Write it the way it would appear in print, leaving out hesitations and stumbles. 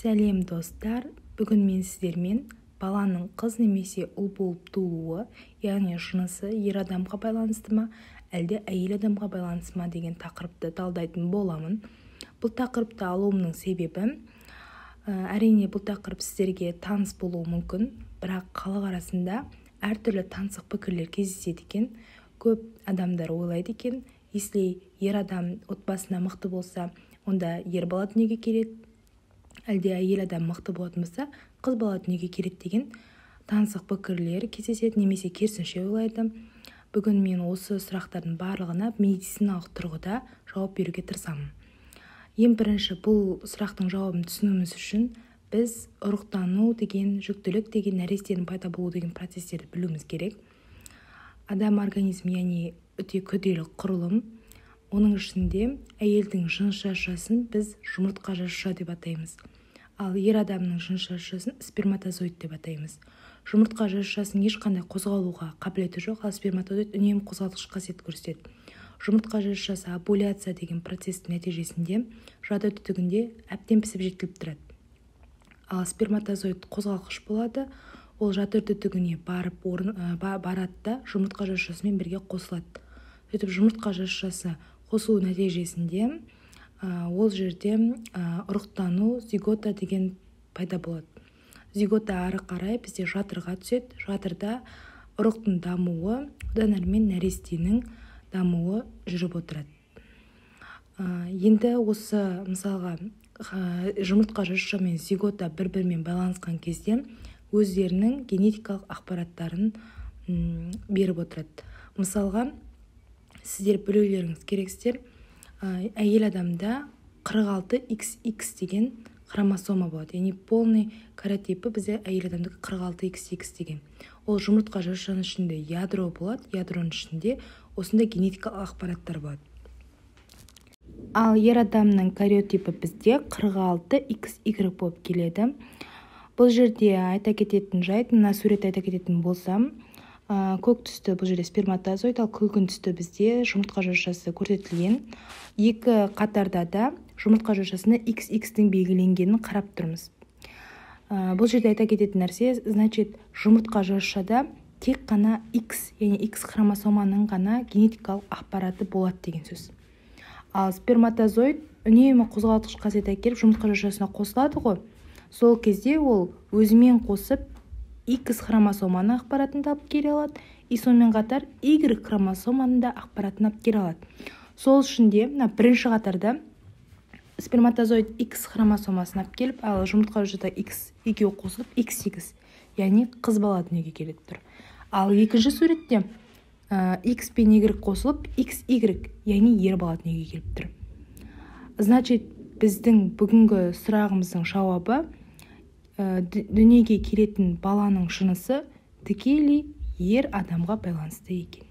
Сәлем достар, бүгін мен сіздермен баланың қыз немесе ұл болып тууы, яғни жынысы ер адамға байланысты ма, әлде әйел адамға байланысты ма деген тақырыпты талдайтын боламын. Бұл тақырыпты алуымның себебі, әрине бұл тақырып сіздерге таныс болуы мүмкін, бірақ халық арасында әртүрлі таңсық пікірлер кездеседі екен. Көп адамдар ойлайды екен, если ер адам отбасына мықты болса, онда ер бала дүниеге келеді, әлде әйел адам мықты болатын болса, қыз бала дүниеге келеді деген таңсық пікірлер кездеседі, немесе керісінше ойлайды. Бүгін мен осы сұрақтардың барлығына медициналық тұрғыда жауап беруге тырысамын. Ең бірінші, бұл сұрақтың жауабын түсінуіміз үшін біз ұрықтану деген, жүктілік деген, нәрестенің пайда болу деген процестерді білуіміз керек. Адам организмі, яғни өте күрделі құрылым. Оның ішінде әйелдің жыныс жасушасын біз жұмыртқа жасуша деп атаймыз. Ал ер адамның жыныс жасушасын сперматозоид деп атаймыз. Жұмыртқа жасушасының ешқандай қозғалуға қабілеті жоқ, ал сперматозоид үнемі қозғалтқыш қасиет көрсетеді. Жұмыртқа жасушасы овуляция деген процестің нәтижесінде жады түтігінде әбден пісіп жетіліп тұрады. Ал сперматозоид қозғалғыш болады, ол жады түтігіне барады да жұмыртқа жасушасымен бірге қосылады. Сөйтіп жұмыртқа жасушасы қосылу нәтижесінде ол жерде ұрықтану, зигота деген пайда болады. Зигота ары қарай бізде жатырға түседі. Жатырда ұрықтың дамуы, одан әрмен нәрестенің дамуы жүріп отырады. Енді осы мысалға жұмыртқа жасуша мен зигота бір-бірімен байланысқан кезде өздерінің генетикалық ақпараттарын беріп отырады. Мысалға, сіздер білулеріңіз керексіздер, әйел адамда 46XX деген хромосома болады. Яғни полный каротипі бізде әйел адамдікі 46XX деген. Ол жұмыртқа жасушаның ішінде ядро болады, ядроның ішінде осындай генетикалық ақпараттар болады. Ал ер адамның кариотипі бізде 46XY болып келеді. Бұл жерде айта кететін жайт, мына сурет айта кететін болсам, көк түсті бұл жерде сперматозоид, ал күлгін түсті бізде жұмыртқа жасушасы көрсетілген. Екі қатарда да жұмыртқа жасушасында XX-дің белгіленгенін қарап тұрмыз. Бұл жерде айта кететін нәрсе, значит, жұмыртқа жасушада тек қана X, яғни X хромосоманың ғана генетикалық ақпараты болады деген сөз. Ал сперматозоид үнемі қозғалтқыш қасиет әкеліп жұмыртқа жасушасына қосылады ғой. Сол кезде ол өзімен қосып X хромосоманың ақпаратын алып келе алады, и сонымен қатар Y хромосоманың да ақпаратын алып келе алады. Сол үшін де бірінші қатарда сперматозоид X хромосомасын алып келіп, ал жұмыртқа жасушада X екеуі қосылып XX, яғни қыз бала дүниеге келеді тұр. Ал екінші суретте X пен Y қосылып XY, яғни ер бала дүниеге келіп тұр. Значит, біздің бүгінгі сұрағымыздың жауабы, дүниеге келетін баланың жынысы тікелей ер адамға байланысты екен.